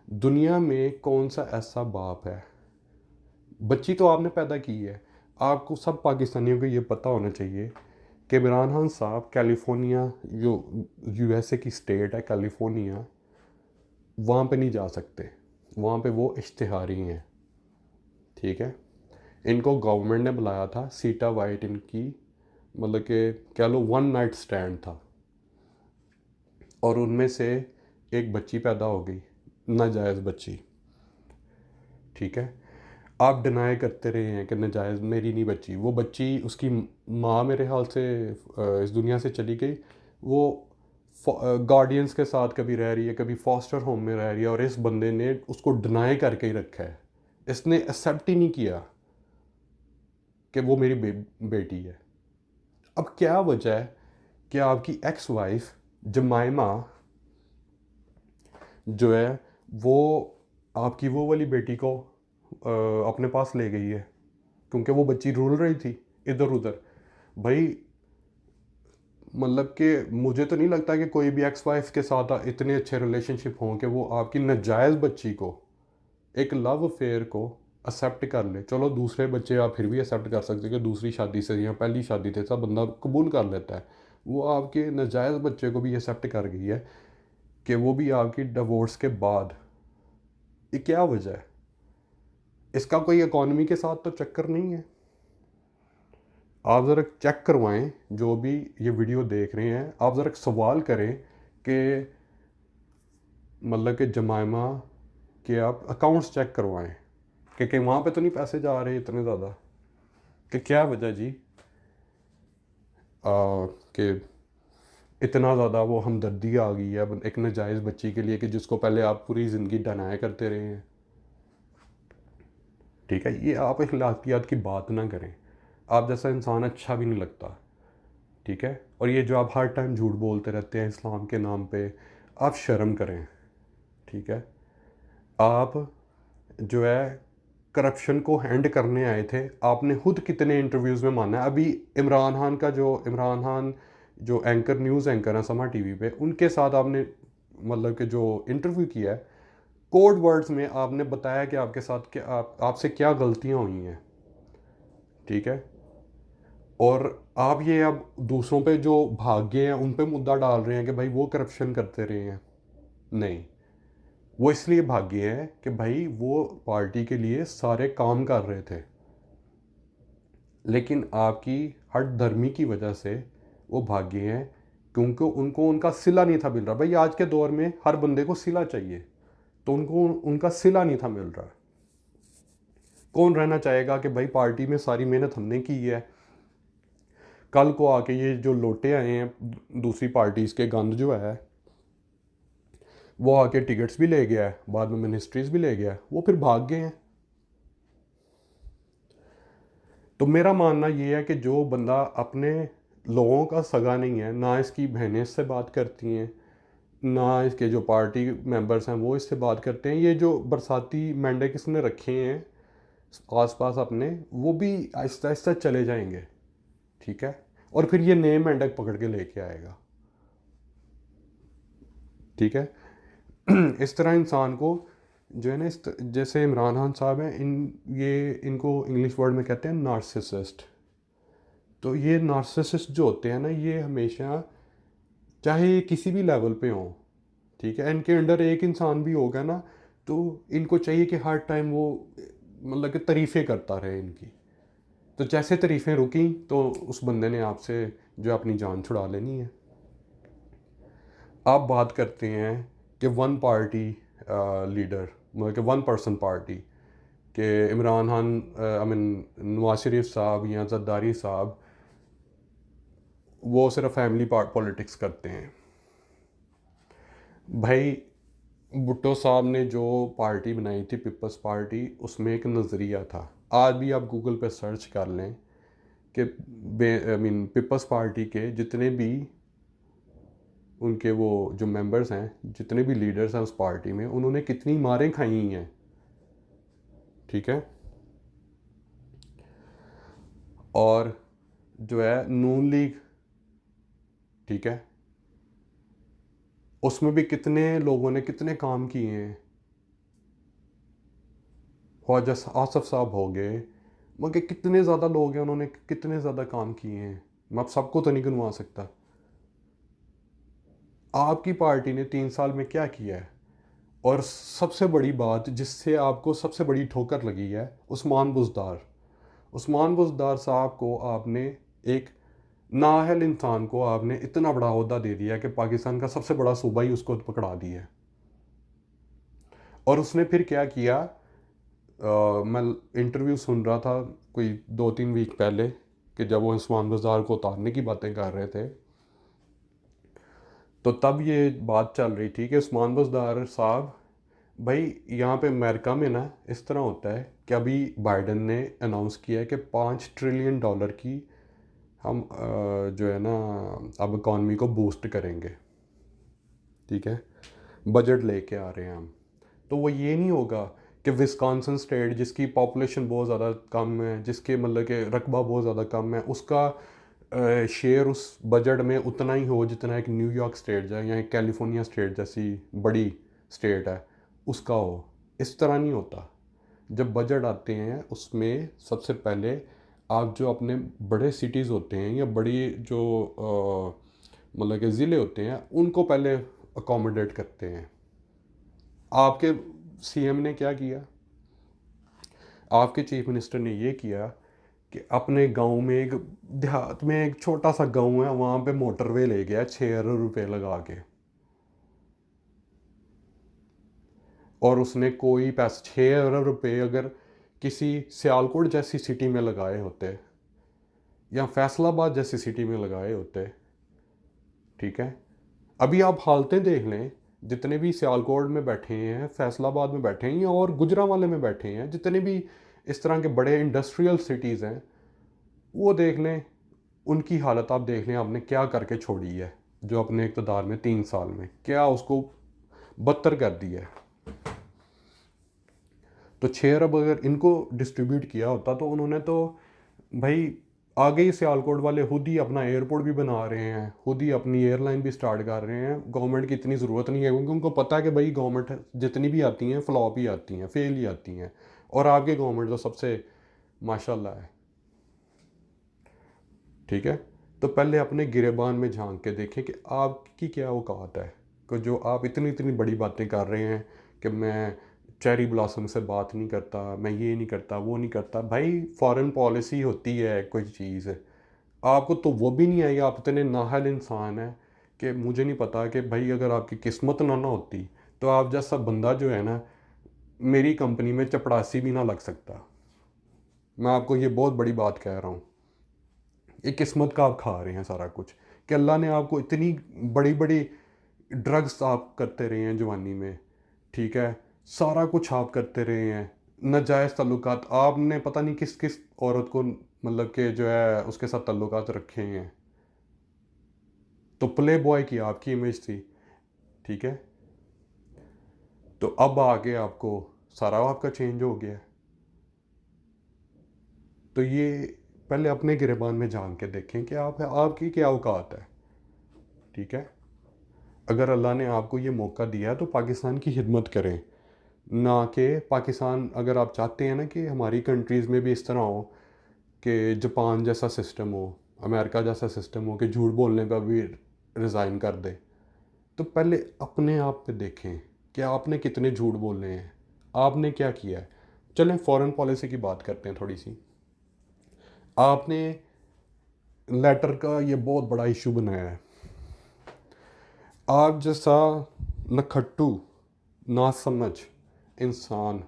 दुनिया में कौन सा ऐसा बाप है, बच्ची तो आपने पैदा की है, आपको सब पाकिस्तानियों को ये पता होना चाहिए कि इमरान खान साहब कैलिफोर्निया, जो यूएसए की स्टेट है कैलिफोर्निया, वहाँ पे नहीं जा सकते, वहाँ पे वो इश्तिहारी हैं, ठीक है। इनको गवर्नमेंट ने बुलाया था, सीटा वाइट इनकी मतलब कि कह लो वन नाइट स्टैंड था, और उनमें से एक बच्ची पैदा हो गई, नाजायज़ बच्ची, ठीक है। आप डिनाई करते रहे हैं कि नाजायज़ मेरी नहीं बच्ची, वो बच्ची उसकी माँ मेरे हाल से इस दुनिया से चली गई, वो गार्डियंस के साथ कभी रह रही है, कभी फॉस्टर होम में रह रही है, और इस बंदे ने उसको डिनाई करके ही रखा है, इसने एक्सेप्ट ही नहीं किया कि वो मेरी बेटी है। अब क्या वजह है कि आपकी एक्स वाइफ जमाइमा जो है वो आपकी वो वाली बेटी को अपने पास ले गई है, क्योंकि वो बच्ची रुल रही थी इधर उधर। भाई मतलब कि मुझे तो नहीं लगता कि कोई भी एक्स वाइफ के साथ इतने अच्छे रिलेशनशिप हों कि वो आपकी नाजायज़ बच्ची को, एक लव अफेयर को एक्सेप्ट कर ले। चलो दूसरे बच्चे आप फिर भी एक्सेप्ट कर सकते कि दूसरी शादी से या पहली शादी से सब बंदा कबूल कर लेता है, वो आपके नाजायज़ बच्चे को भी एक्सेप्ट कर गई है कि वो भी आपकी डिवोर्स के बाद। ये क्या वजह है? इसका कोई इकॉनमी के साथ तो चक्कर नहीं है। आप ज़रा चेक करवाएं, जो भी ये वीडियो देख रहे हैं, आप ज़रा सवाल करें कि मतलब कि जमाइमा के आप अकाउंट्स चेक करवाएं कि वहाँ पे तो नहीं पैसे जा रहे इतने ज़्यादा, कि क्या वजह जी कि इतना ज़्यादा वो हमदर्दी आ गई है एक नाजायज़ बच्ची के लिए कि जिसको पहले आप पूरी ज़िंदगी डनाया करते रहे हैं, ठीक है। ये आप अखलाकियात की बात ना करें, आप जैसा इंसान अच्छा भी नहीं लगता, ठीक है। और ये जो आप हर टाइम झूठ बोलते रहते हैं इस्लाम के नाम पे, आप शर्म करें, ठीक है। आप जो है करप्शन को हैंड करने आए थे, आपने खुद कितने इंटरव्यूज़ में माना है। अभी इमरान खान जो एंकर, न्यूज़ एंकर हैं समा टीवी पे, उनके साथ आपने मतलब कि जो इंटरव्यू किया है, कोड वर्ड्स में आपने बताया कि आपके साथ क्या आपसे क्या गलतियां हुई हैं, ठीक है। और आप ये अब दूसरों पे जो भाग्य हैं उन पे मुद्दा डाल रहे हैं कि भाई वो करप्शन करते रहे हैं। नहीं, वो इसलिए भाग्य हैं कि भाई वो पार्टी के लिए सारे काम कर रहे थे, लेकिन आपकी हट धर्मी की वजह से वो भाग्य हैं, क्योंकि उनको उनका सिला नहीं था मिल रहा। भाई आज के दौर में हर बंदे को सिला चाहिए, तो उनको उनका सिला नहीं था मिल रहा। कौन रहना चाहेगा कि भाई पार्टी में सारी मेहनत हमने की है, कल को आके ये जो लोटे आए हैं दूसरी पार्टीज़ के गंद जो है, वो आके टिकट्स भी ले गया है, बाद में मिनिस्ट्रीज भी ले गया है, वो फिर भाग गए हैं। तो मेरा मानना ये है कि जो बंदा अपने लोगों का सगा नहीं है, ना इसकी बहनें इससे बात करती हैं, ना इसके जो पार्टी मेंबर्स हैं वो इससे बात करते हैं, ये जो बरसाती मेंढक किसने रखे हैं आसपास अपने, वो भी आहिस्ता आहिस्ता चले जाएंगे, ठीक है। और फिर ये नए मेंढक पकड़ के लेके आएगा, ठीक है। इस तरह इंसान को जो है ना, जैसे इमरान खान साहब हैं, इनको इंग्लिश वर्ड में कहते हैं नार्सिसिस्ट। तो ये नार्सिसिस्ट जो होते हैं ना, ये हमेशा चाहे ये किसी भी लेवल पे हों, ठीक है, इनके अंडर एक इंसान भी होगा ना, तो इनको चाहिए कि हर टाइम वो मतलब कि तारीफ़ें करता रहे इनकी। तो जैसे तारीफ़ें रुकी तो उस बंदे ने आपसे जो है अपनी जान छुड़ा लेनी है। आप बात करते हैं कि वन पार्टी लीडर, मतलब कि वन पर्सन पार्टी, कि इमरान खान, आई मीन नवाज शरीफ साहब या जरदारी साहब, वो सिर्फ फैमिली पॉलिटिक्स करते हैं। भाई भुट्टो साहब ने जो पार्टी बनाई थी पीपल्स पार्टी, उसमें एक नज़रिया था। आज भी आप गूगल पे सर्च कर लें कि आई मीन पीपल्स पार्टी के जितने भी उनके वो जो मेंबर्स हैं, जितने भी लीडर्स हैं उस पार्टी में, उन्होंने कितनी मारें खाई हैं, ठीक है। और जो है नून लीग, ठीक है, उसमें भी कितने लोगों ने कितने काम किए हैं। ख्वाजा आसफ साहब हो गए, मगर कितने ज़्यादा लोग हैं, उन्होंने कितने ज़्यादा काम किए हैं। मैं अब सबको तो नहीं गिनवा सकता। आपकी पार्टी ने 3 साल में क्या किया है? और सबसे बड़ी बात जिससे आपको सबसे बड़ी ठोकर लगी है, उस्मान बुज़दार। उस्मान बुज़दार साहब को आपने, एक नाअहल इंसान को आपने इतना बड़ा ओहदा दे दिया कि पाकिस्तान का सबसे बड़ा सूबा ही उसको पकड़ा दिया है। और उसने फिर क्या किया, मैं इंटरव्यू सुन रहा था कोई 2-3 वीक पहले, कि जब वो उस्मान बाज़ार को उतारने की बातें कर रहे थे, तो तब ये बात चल रही थी कि उस्मान बाज़ार साहब, भाई यहाँ पे अमेरिका में ना इस तरह होता है कि अभी बाइडन ने अनाउंस किया है कि $5 ट्रिलियन की हम जो है ना अब इकॉनमी को बूस्ट करेंगे। ठीक है, बजट लेके आ रहे हैं हम। तो वो ये नहीं होगा कि विस्कॉन्सिन स्टेट जिसकी पॉपुलेशन बहुत ज़्यादा कम है, जिसके मतलब के रकबा बहुत ज़्यादा कम है, उसका शेयर उस बजट में उतना ही हो जितना एक न्यूयॉर्क स्टेट है या एक कैलिफोर्निया स्टेट जैसी बड़ी स्टेट है उसका हो। इस तरह नहीं होता। जब बजट आते हैं उसमें सबसे पहले आप जो अपने बड़े सिटीज़ होते हैं या बड़ी जो मतलब के ज़िले होते हैं उनको पहले अकोमोडेट करते हैं। आपके सीएम ने क्या किया, आपके चीफ मिनिस्टर ने ये किया कि अपने गांव में, एक देहात में एक छोटा सा गांव है, वहाँ पे मोटरवे ले गया 6 अरब रुपए लगा के। और उसने कोई पैसा 6 अरब रुपए अगर किसी सियालकोट जैसी सिटी में लगाए होते या फैसलाबाद जैसी सिटी में लगाए होते, ठीक है, अभी आप हालतें देख लें, जितने भी सियालकोट में बैठे हैं, फैसलाबाद में बैठे हैं और गुजरांवाले में बैठे हैं, जितने भी इस तरह के बड़े इंडस्ट्रियल सिटीज़ हैं, वो देख लें, उनकी हालत आप देख लें आपने क्या करके छोड़ी है। जो अपने इक़्तिदार में 3 साल में क्या उसको बदतर कर दिया है। तो 6 अरब अगर इनको डिस्ट्रीब्यूट किया होता तो उन्होंने तो भाई आगे ही सियालकोट वाले खुद ही अपना एयरपोर्ट भी बना रहे हैं, खुद ही अपनी एयरलाइन भी स्टार्ट कर रहे हैं। गवर्नमेंट की इतनी ज़रूरत नहीं है क्योंकि उनको पता है कि भाई गवर्नमेंट जितनी भी आती हैं फ्लॉप ही आती हैं, फेल ही आती हैं। और आपकी गवर्नमेंट तो सबसे माशाल्लाह है। ठीक है, तो पहले अपने गिरेबान में झांक के देखें कि आपकी क्या औकात है, कि जो आप इतनी इतनी बड़ी बातें कर रहे हैं कि मैं चेरी ब्लॉसम से बात नहीं करता, मैं ये नहीं करता, वो नहीं करता। भाई फॉरेन पॉलिसी होती है कोई चीज़, आपको तो वो भी नहीं आई। आप इतने नाहल इंसान हैं कि मुझे नहीं पता कि भाई अगर आपकी किस्मत ना होती तो आप जैसा बंदा जो है ना मेरी कंपनी में चपड़ासी भी ना लग सकता। मैं आपको ये बहुत बड़ी बात कह रहा हूँ। ये किस्मत का आप खा रहे हैं सारा कुछ, कि अल्लाह ने आपको इतनी बड़ी बड़ी ड्रग्स आप करते रहे हैं जवानी में, ठीक है, सारा कुछ आप करते रहे हैं, नाजायज़ ताल्लुकात आपने पता नहीं किस किस औरत को मतलब कि जो है उसके साथ ताल्लुकात रखे हैं। तो प्ले बॉय की आपकी इमेज थी, ठीक है, तो अब आगे आपको सारा आपका चेंज हो गया। तो ये पहले अपने गिरेबान में झांक के देखें कि आप आपकी क्या औकात है। ठीक है, अगर अल्लाह ने आपको ये मौका दिया है तो पाकिस्तान की खिदमत करें, ना कि पाकिस्तान, अगर आप चाहते हैं ना कि हमारी कंट्रीज़ में भी इस तरह हो कि जापान जैसा सिस्टम हो, अमेरिका जैसा सिस्टम हो कि झूठ बोलने पर भी रिज़ाइन कर दे, तो पहले अपने आप पे देखें कि आपने कितने झूठ बोले हैं, आपने क्या किया है। चलें फॉरेन पॉलिसी की बात करते हैं थोड़ी सी। आपने लेटर का ये बहुत बड़ा इशू बनाया है। आप जैसा नखट्टू ना समझ इंसान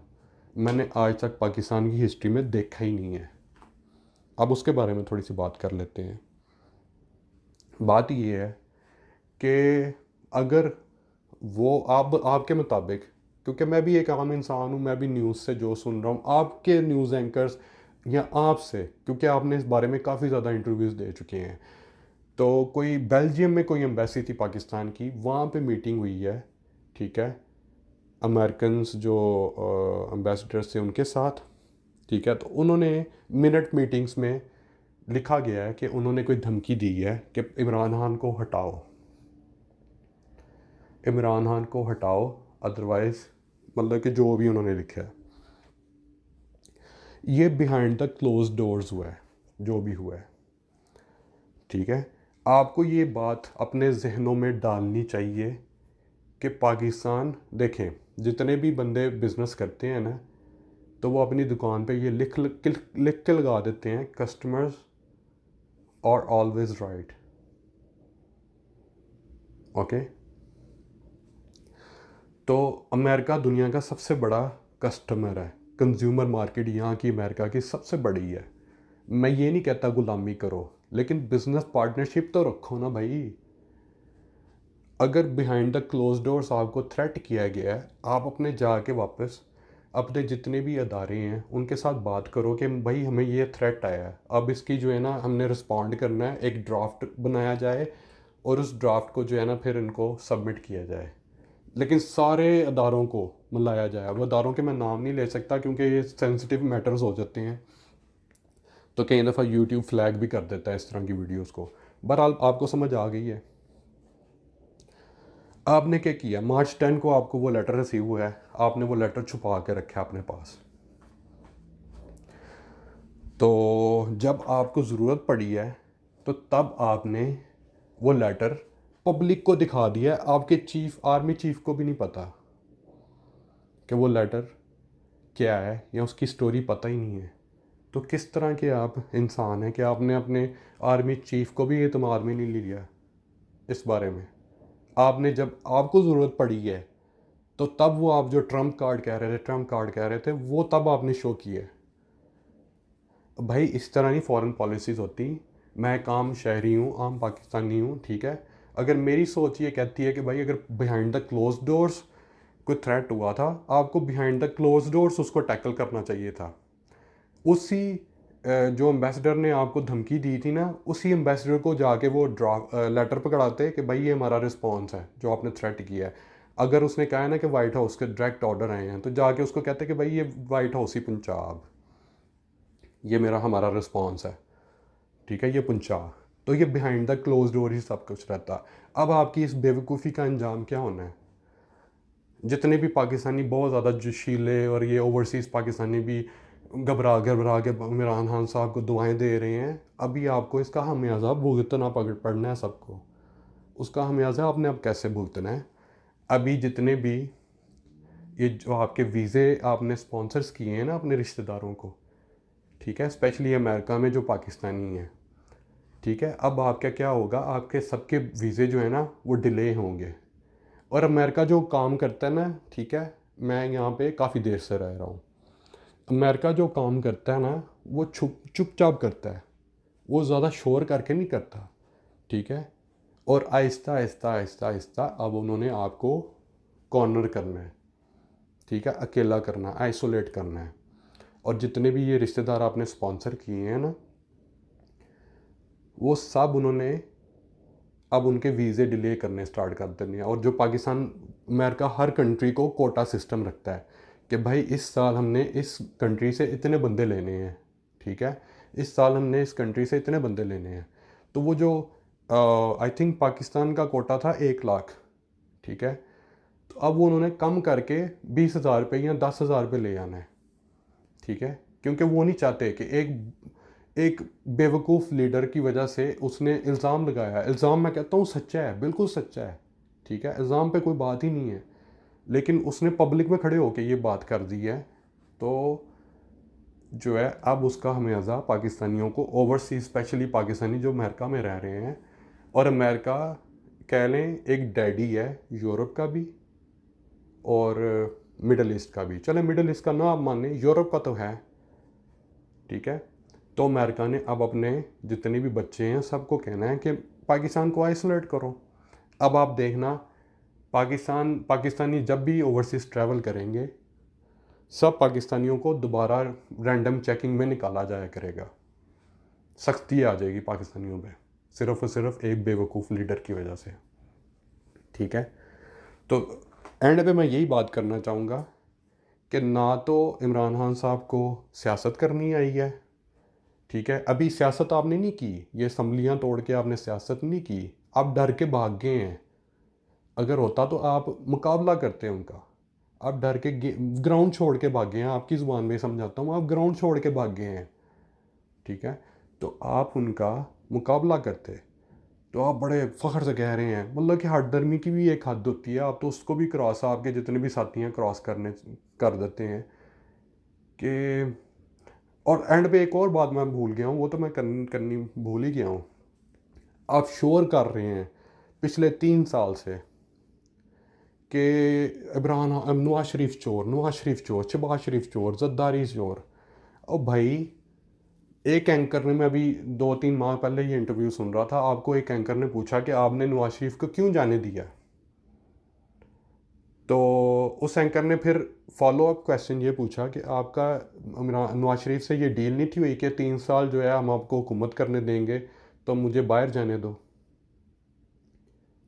मैंने आज तक पाकिस्तान की हिस्ट्री में देखा ही नहीं है। अब उसके बारे में थोड़ी सी बात कर लेते हैं। बात ये है कि अगर वो आपके मुताबिक, क्योंकि मैं भी एक आम इंसान हूँ, मैं भी न्यूज़ से जो सुन रहा हूँ आपके न्यूज़ एंकर्स या आपसे, क्योंकि आपने इस बारे में काफ़ी ज़्यादा इंटरव्यूज़ दे चुके हैं, तो कोई बेल्जियम में कोई एम्बेसी थी पाकिस्तान की, वहाँ पे मीटिंग हुई है, ठीक है, अमेरिकन्स जो एम्बेसडर्स थे उनके साथ, ठीक है, तो उन्होंने मिनट मीटिंग्स में लिखा गया है कि उन्होंने कोई धमकी दी है कि इमरान खान को हटाओ, इमरान खान को हटाओ, अदरवाइज़ मतलब कि जो भी उन्होंने लिखा है ये बिहाइंड द क्लोज डोर्स हुआ है, जो भी हुआ है। ठीक है, आपको ये बात अपने जहनों में डालनी चाहिए कि पाकिस्तान, देखें जितने भी बंदे बिज़नेस करते हैं ना, तो वो अपनी दुकान पे ये लिख के लगा देते हैं, customers are always right. Okay, तो अमेरिका दुनिया का सबसे बड़ा कस्टमर है, कंज्यूमर मार्केट यहाँ की अमेरिका की सबसे बड़ी है। मैं ये नहीं कहता गुलामी करो, लेकिन बिजनेस पार्टनरशिप तो रखो ना भाई। अगर बिहाइंड द क्लोज डोर्स आपको थ्रेट किया गया है, आप अपने जाके वापस अपने जितने भी अदारे हैं उनके साथ बात करो कि भाई हमें ये थ्रेट आया है, अब इसकी जो है ना हमने रिस्पॉन्ड करना है, एक ड्राफ्ट बनाया जाए और उस ड्राफ्ट को जो है ना फिर इनको सबमिट किया जाए। लेकिन सारे अदारों को मिलाया जाए। अब अदारों के मैं नाम नहीं ले सकता क्योंकि ये सेंसिटिव मैटर्स हो जाते हैं, तो कई दफ़ा यूट्यूब फ्लैग भी कर देता है इस तरह की वीडियोस को। बहरहाल आपको समझ आ गई है। आपने क्या किया, मार्च 10 को आपको वो लेटर रिसीव हुआ है, आपने वो लेटर छुपा के रखा अपने पास। तो जब आपको ज़रूरत पड़ी है तो तब आपने वो लेटर पब्लिक को दिखा दिया है। आपके आर्मी चीफ को भी नहीं पता कि वो लेटर क्या है, या उसकी स्टोरी पता ही नहीं है। तो किस तरह के आप इंसान हैं कि आपने अपने आर्मी चीफ को भी एतमाद में नहीं लिया इस बारे में। आपने जब आपको ज़रूरत पड़ी है तो तब वो आप जो ट्रम्प कार्ड कह रहे थे वो तब आपने शो किए। भाई इस तरह नहीं फॉरेन पॉलिसीज़ होती। मैं एक आम शहरी हूँ, आम पाकिस्तानी हूँ, ठीक है। अगर मेरी सोच ये कहती है कि भाई अगर बिहाइंड द क्लोज डोर्स कोई थ्रेट हुआ था, आपको बिहाइंड द क्लोज डोर्स उसको टैकल करना चाहिए था। उसी जो एम्बेसडर ने आपको धमकी दी थी ना, उसी एम्बेसडर को जाके वो लेटर पकड़ाते कि भाई ये हमारा रिस्पॉन्स है जो आपने थ्रेट किया है। अगर उसने कहा है ना कि वाइट हाउस के डायरेक्ट ऑर्डर आए हैं, तो जाके उसको कहते कि भाई ये वाइट हाउस ही पंजाब, ये हमारा रिस्पॉन्स है, ठीक है, ये पंजाब। तो ये बिहाइंड द क्लोज डोर ही सब कुछ रहता। अब आपकी इस बेवकूफ़ी का अंजाम क्या होना है। जितने भी पाकिस्तानी बहुत ज़्यादा जोशीले और ये ओवरसीज़ पाकिस्तानी भी घबरा घबरा के इमरान खान साहब को दुआएं दे रहे हैं, अभी आपको इसका हमेशा भुगतना पड़ना है सबको। उसका हमेशा आपने अब कैसे भुगतना है। अभी जितने भी ये जो आपके वीज़े आपने स्पॉन्सर्स किए हैं ना अपने रिश्तेदारों को, ठीक है, स्पेशली अमेरिका में जो पाकिस्तानी हैं, ठीक है, अब आपका क्या होगा, आपके सबके वीज़े जो है ना वो डिले होंगे। और अमेरिका जो काम करता है ना, ठीक है, मैं यहाँ पे काफ़ी देर से रह रहा हूँ। अमेरिका जो काम करता है ना वो चुपचाप करता है, वो ज़्यादा शोर करके नहीं करता, ठीक है। और आहिस्ता आहिस्ता आहिस्ता आहिस्ता अब उन्होंने आपको कॉर्नर करना है, ठीक है, अकेला करना है, आइसोलेट करना है। और जितने भी ये रिश्तेदार आपने स्पॉन्सर किए हैं ना, वो सब उन्होंने अब उनके वीज़े डिले करने स्टार्ट कर देने हैं। और जो पाकिस्तान, अमेरिका हर कंट्री को कोटा सिस्टम रखता है कि भाई इस साल हमने इस कंट्री से इतने बंदे लेने हैं, ठीक है, इस साल हमने इस कंट्री से इतने बंदे लेने हैं। तो वो जो आई थिंक पाकिस्तान का कोटा था 1 लाख, ठीक है, तो अब वो उन्होंने कम करके 20,000 रुपये या 10,000 रुपये ले आना है, ठीक है। क्योंकि वो नहीं चाहते कि एक बेवकूफ़ लीडर की वजह से उसने इल्ज़ाम लगाया। इल्ज़ाम मैं कहता हूँ सच्चा है, बिल्कुल सच्चा है, ठीक है, इल्ज़ाम पे कोई बात ही नहीं है, लेकिन उसने पब्लिक में खड़े होकर ये बात कर दी है। तो जो है अब उसका हमेशा पाकिस्तानियों को, ओवरसीज स्पेशली पाकिस्तानी जो अमेरिका में रह रहे हैं, और अमेरिका कह लें एक डैडी है यूरोप का भी और मिडल ईस्ट का भी। चले मिडल ईस्ट का ना आप माने, यूरोप का तो है, ठीक है। तो अमेरिका ने अब अपने जितने भी बच्चे हैं सबको कहना है कि पाकिस्तान को आइसोलेट करो। अब आप देखना, पाकिस्तानी जब भी ओवरसीज़ ट्रैवल करेंगे, सब पाकिस्तानियों को दोबारा रैंडम चेकिंग में निकाला जाया करेगा। सख्ती आ जाएगी पाकिस्तानियों पे, सिर्फ और सिर्फ एक बेवकूफ़ लीडर की वजह से, ठीक है। तो एंड पे मैं यही बात करना चाहूँगा कि ना तो इमरान खान साहब को सियासत करनी आई है, ठीक है। अभी सियासत आपने नहीं की, ये असम्बलियाँ तोड़ के आपने सियासत नहीं की, आप डर के भाग गए हैं। अगर होता तो आप मुकाबला करते हैं उनका, आप डर के ग्राउंड छोड़ के भाग गए हैं। आपकी ज़ुबान में समझाता हूँ, आप ग्राउंड छोड़ के भाग गए हैं, ठीक है। तो आप उनका मुकाबला करते, तो आप बड़े फ़ख्र से कह रहे हैं, मतलब कि हठधर्मी की भी एक हद होती है, आप तो उसको भी क्रॉस, आपके जितने भी साथी हैं क्रॉस कर देते हैं कि। और एंड पे एक और बात मैं भूल गया हूँ, वो तो मैं करनी भूल ही गया हूँ। आप शोर कर रहे हैं पिछले 3 साल से कि इमरान, नवाज शरीफ चोर, नवाज शरीफ चोर, शहबाज शरीफ चोर, जद्दारी चोर। और भाई, एक एंकर ने, मैं अभी 2-3 माह पहले ये इंटरव्यू सुन रहा था, आपको एक एंकर ने पूछा कि आपने नवाज शरीफ को क्यों जाने दिया, तो उस एंकर ने फिर फॉलो अप क्वेश्चन ये पूछा कि आपका नवाज शरीफ से ये डील नहीं थी हुई कि 3 साल जो है हम आपको हुकूमत करने देंगे, तो मुझे बाहर जाने दो,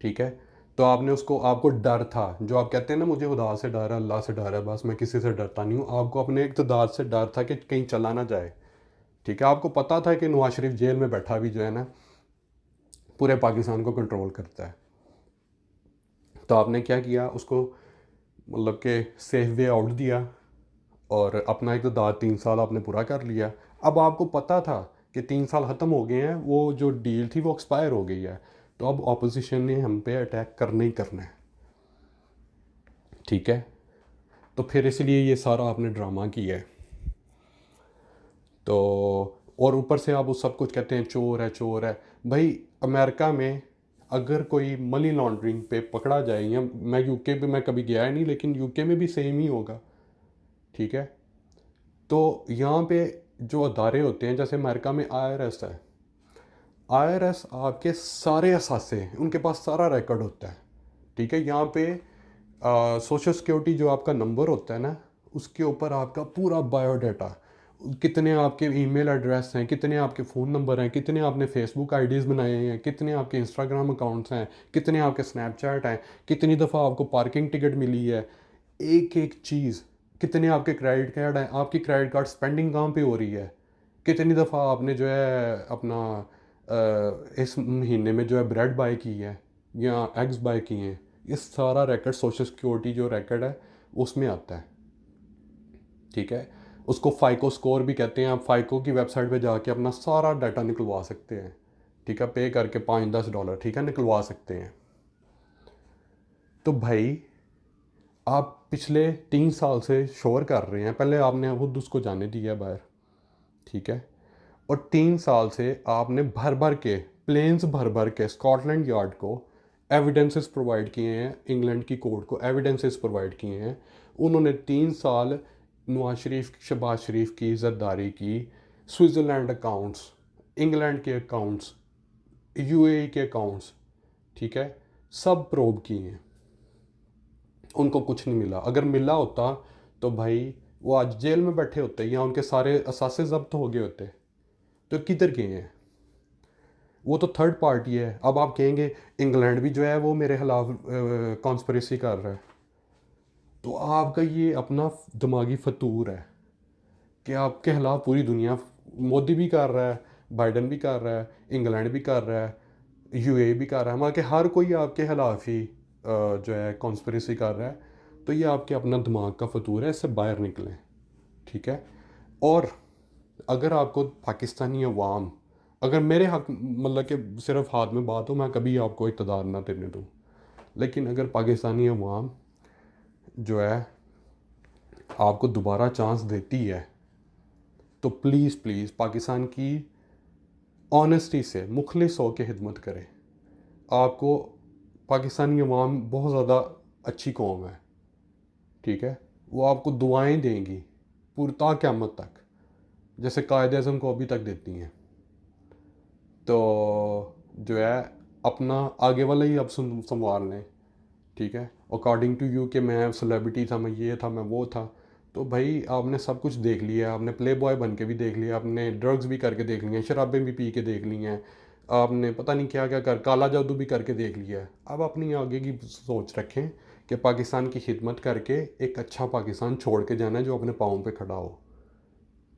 ठीक है। तो आपने उसको, आपको डर था, जो आप कहते हैं ना मुझे खुदा से डर है, अल्लाह से डर है, बस मैं किसी से डरता नहीं हूँ, आपको अपने इक़्तिदार से डर था कि कहीं चला ना जाए, ठीक है। आपको पता था कि नवाज शरीफ जेल में बैठा भी जो है ना पूरे पाकिस्तान को कंट्रोल करता है, तो आपने क्या किया, उसको मतलब कि सेफ वे आउट दिया और अपना इक़्तिदार 3 साल आपने पूरा कर लिया। अब आपको पता था कि 3 साल ख़त्म हो गए हैं, वो जो डील थी वो एक्सपायर हो गई है, तो अब ऑपोजिशन ने हम पे अटैक करना ही करना है, ठीक है। तो फिर इसलिए ये सारा आपने ड्रामा किया है। तो और ऊपर से आप वो सब कुछ कहते हैं चोर है, चोर है। भाई, अमेरिका में अगर कोई मनी लॉन्ड्रिंग पे पकड़ा जाए, या मैं यूके पे मैं कभी गया ही नहीं, लेकिन यूके में भी सेम ही होगा, ठीक है। तो यहाँ पे जो अदारे होते हैं, जैसे अमेरिका में आईआरएस है, आईआरएस आपके सारे असासे हैं, उनके पास सारा रिकॉर्ड होता है, ठीक है। यहाँ पे सोशल सिक्योरिटी जो आपका नंबर होता है ना, उसके ऊपर आपका पूरा बायोडाटा, कितने आपके ईमेल एड्रेस हैं, कितने आपके फ़ोन नंबर हैं, कितने आपने फेसबुक आईडीज़ बनाए हैं, कितने आपके इंस्टाग्राम अकाउंट्स हैं, कितने आपके स्नैपचैट हैं, कितनी दफ़ा आपको पार्किंग टिकट मिली है, एक एक चीज़, कितने आपके क्रेडिट कार्ड हैं, आपकी क्रेडिट कार्ड स्पेंडिंग कहाँ पे हो रही है, कितनी दफ़ा आपने जो है अपना इस महीने में जो है ब्रेड बाय की है या एग्स बाय किए हैं, ये सारा रिकॉर्ड सोशल सिक्योरिटी जो रिकॉर्ड है उसमें आता है, ठीक है। उसको फाइको स्कोर भी कहते हैं, आप फाइको की वेबसाइट पे जाके अपना सारा डाटा निकलवा सकते हैं, ठीक है, पे करके $5-10, ठीक है, निकलवा सकते हैं। तो भाई, आप पिछले 3 साल से शोर कर रहे हैं, पहले आपने खुद उसको जाने दिया बाहर, ठीक है, और 3 साल से आपने भर भर के, प्लेन्स भर भर के स्कॉटलैंड यार्ड को एविडेंसेस प्रोवाइड किए हैं, इंग्लैंड की कोर्ट को एविडेंसेस प्रोवाइड किए हैं। उन्होंने 3 साल नवाज शरीफ, शहबाज शरीफ की इज़्ज़तदारी की, स्विट्ज़रलैंड अकाउंट्स, इंग्लैंड के अकाउंट्स, यूएई के अकाउंट्स, ठीक है, सब प्रोब किए हैं, उनको कुछ नहीं मिला। अगर मिला होता तो भाई वो आज जेल में बैठे होते, या उनके सारे असासे जब्त हो गए होते। तो किधर गए हैं, वो तो थर्ड पार्टी है। अब आप कहेंगे इंग्लैंड भी जो है वो मेरे खिलाफ कॉन्स्पिरेसी कर रहा है, तो आपका ये अपना दिमागी फतूर है कि आपके खिलाफ पूरी दुनिया, मोदी भी कर रहा है, बाइडन भी कर रहा है, इंग्लैंड भी कर रहा है, यूए भी कर रहा है, मतलब कि हर कोई आपके खिलाफ ही जो है कॉन्स्पिरेसी कर रहा है। तो ये आपके अपना दिमाग का फतूर है, इससे बाहर निकलें, ठीक है। और अगर आपको पाकिस्तानी अवाम, अगर मेरे हक मतलब कि सिर्फ हाथ में बात हो, मैं कभी आपको इक़्तिदार ना देने दूँ, लेकिन अगर पाकिस्तानी अवाम जो है आपको दोबारा चांस देती है, तो प्लीज़ प्लीज़ पाकिस्तान की ऑनेस्टी से मुखलिस हो के खिदमत करें। आपको पाकिस्तानी अवाम बहुत ज़्यादा अच्छी कौम है, ठीक है, वो आपको दुआएं देंगी पूरी क़यामत तक, जैसे कायद-ए-आज़म को अभी तक देती हैं। तो जो है अपना आगे वाला ही अब संभाल लें, ठीक है। अकॉर्डिंग टू यू कि मैं सेलिब्रिटी था, मैं ये था, मैं वो था, तो भाई आपने सब कुछ देख लिया, आपने प्ले बॉय बन के भी देख लिया, आपने ड्रग्स भी करके देख लिए हैं, शराबें भी पी के देख ली हैं, आपने पता नहीं क्या क्या कर, काला जादू भी करके देख लिया है। अब अपनी आगे की सोच रखें कि पाकिस्तान की खिदमत करके एक अच्छा पाकिस्तान छोड़ के जाना है जो अपने पाँव पे खड़ा हो,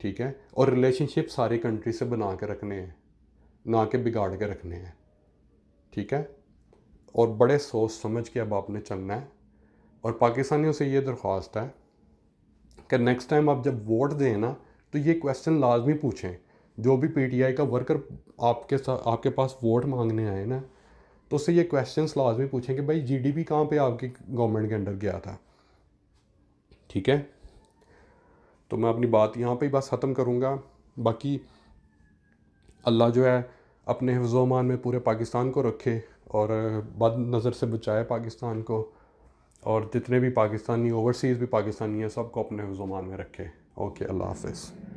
ठीक है। और रिलेशनशिप सारी कंट्री से बना के रखने हैं, ना कि बिगाड़ के रखने हैं, ठीक है। और बड़े सोच समझ के अब आपने चलना है। और पाकिस्तानियों से ये दरख्वास्त है कि नेक्स्ट टाइम आप जब वोट दें ना, तो ये क्वेश्चन लाजमी पूछें, जो भी पीटीआई का वर्कर आपके पास वोट मांगने आए ना, तो उससे ये क्वेश्चंस लाजमी पूछें कि भाई जीडीपी कहाँ पे आपकी गवर्नमेंट के अंडर गया था। ठीक है, तो मैं अपनी बात यहाँ पे ही बस ख़त्म करूँगा। बाकी अल्लाह जो है अपने हिफ्ज़-ओ-अमान में पूरे पाकिस्तान को रखे और बद नज़र से बचाए पाकिस्तान को, और जितने भी पाकिस्तानी ओवरसीज़ भी पाकिस्तानी हैं सबको अपने हिफ्ज़-ओ-अमान में रखे। ओके, अल्लाह हाफ़िज़।